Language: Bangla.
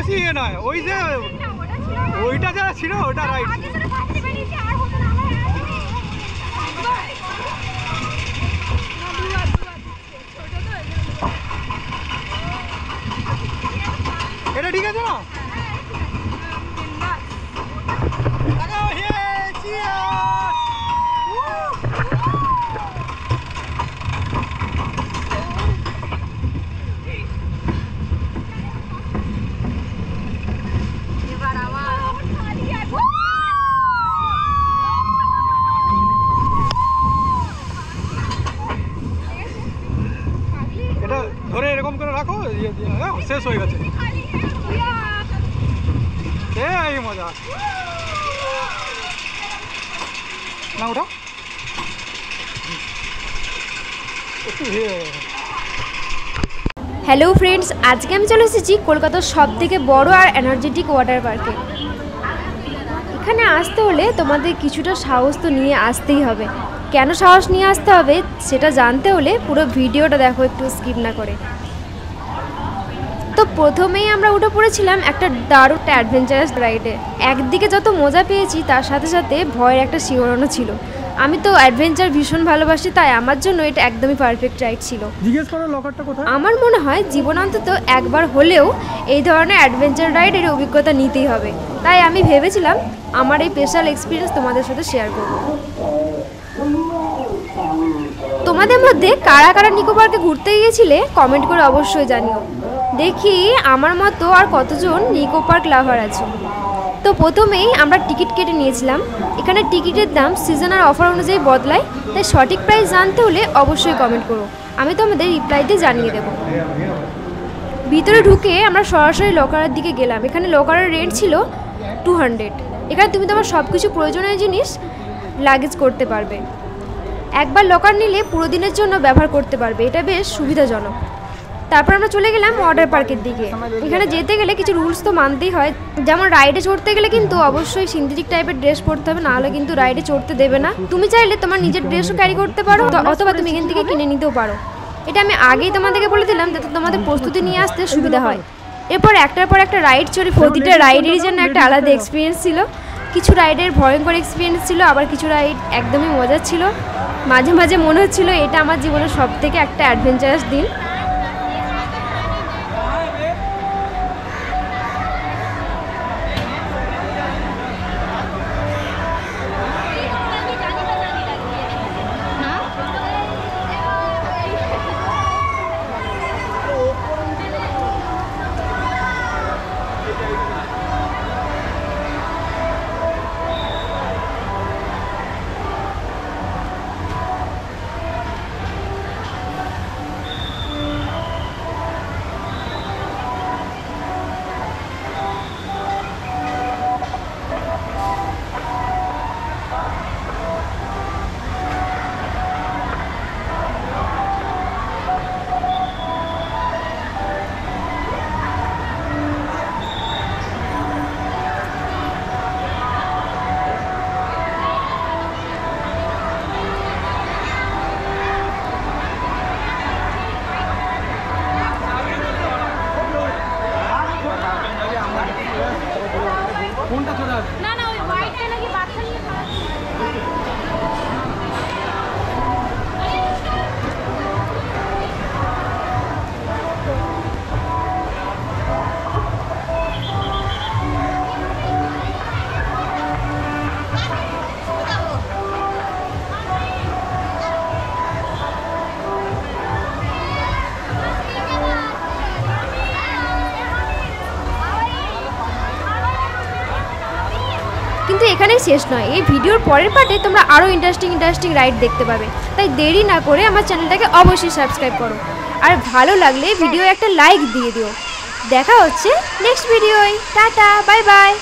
বেশি ইয়ে নয়, ওই যে ওইটা যারা ছিল ওটা রাইট। এটা ঠিক আছে না? এটা ধরে এরকম করে রাখো, শেষ হয়ে গেছে। এই মজা না ওটা হ্যালো ফ্রেন্ডস, আজকে আমি চলে এসেছি কলকাতার সবথেকে বড় আর এনার্জেটিক ওয়াটার পার্কে। এখানে আসতে হলে তোমাদের কিছুটা সাহস তো নিয়ে আসতেই হবে। কেন সাহস নিয়ে আসতে হবে সেটা জানতে হলে পুরো ভিডিওটা দেখো, একটু স্কিপ না করে। তো প্রথমেই আমরা উঠে পড়েছিলাম একটা দারুণ অ্যাডভেঞ্চারাস রাইডে। একদিকে যত মজা পেয়েছি তার সাথে সাথে ভয়ের একটা শিহরণও ছিল। আমি তো অ্যাডভেঞ্চার ভীষণ ভালোবাসি, তাই আমার জন্য এটা একদমই পারফেক্ট রাইড ছিল। জিজ্ঞেস করো লকারটা কোথায়। আমার মনে হয় জীবন অন্তত একবার হলেও এই ধরনের অ্যাডভেঞ্চার রাইডের অভিজ্ঞতা নিতেই হবে। তাই আমি ভেবেছিলাম আমার এই স্পেশাল এক্সপিরিয়েন্স তোমাদের সাথে শেয়ার করব। তোমাদের মধ্যে কারা কারা নিকো পার্কে ঘুরতে গিয়েছিলে কমেন্ট করে অবশ্যই জানিও। দেখি আমার মতো আর কতজন নিকো পার্ক লাভার আছে। তো প্রথমেই আমরা টিকিট কেটে নিয়েছিলাম। এখানে টিকিটের দাম সিজন আর অফার অনুযায়ী বদলায়, তাই সঠিক প্রাইস জানতে হলে অবশ্যই কমেন্ট করো, আমি তোমাদের রিপ্লাইতে জানিয়ে দেবো। ভিতরে ঢুকে আমরা সরাসরি লকারের দিকে গেলাম। এখানে লকারের রেট ছিল 200। এখানে তুমি তোমার সব কিছু প্রয়োজনীয় জিনিস লাগেজ করতে পারবে। একবার লকার নিলে পুরো দিনের জন্য ব্যবহার করতে পারবে, এটা বেশ সুবিধাজনক। তারপর আমরা চলে গেলাম ওয়াটার পার্কের দিকে। এখানে যেতে গেলে কিছু রুলস তো মানতেই হয়, যেমন রাইডে চড়তে গেলে কিন্তু অবশ্যই সিনথেটিক টাইপের ড্রেস পরতে হবে, নাহলে কিন্তু রাইডে চড়তে দেবে না। তুমি চাইলে তোমার নিজের ড্রেসও ক্যারি করতে পারো, অথবা তুমি এখান থেকে কিনে নিতেও পারো। এটা আমি আগেই তোমাদেরকে বলে দিলাম যাতে তোমাদের প্রস্তুতি নিয়ে আসতে সুবিধা হয়। এরপর একটার পর একটা রাইড চড়ে প্রতিটা রাইডেরই জন্য একটা আলাদা এক্সপিরিয়েন্স ছিল। কিছু রাইডের ভয়ঙ্কর এক্সপিরিয়েন্স ছিল, আবার কিছু রাইড একদমই মজার ছিল। মাঝে মাঝে মনে হচ্ছিল এটা আমার জীবনের সবথেকে একটা অ্যাডভেঞ্চারাস দিন। না না ওই হোয়াইটটা নাকি বাচ্চা নিয়ে কিন্তু এখানেই শেষ নয়, এই ভিডিওর পরের পার্টে তোমরা আরও ইন্টারেস্টিং রাইড দেখতে পাবে। তাই দেরি না করে আমার চ্যানেলটাকে অবশ্যই সাবস্ক্রাইব করো, আর ভালো লাগলে ভিডিও একটা লাইক দিয়ে দিও। দেখা হচ্ছে নেক্সট ভিডিওয়। Tata, bye by.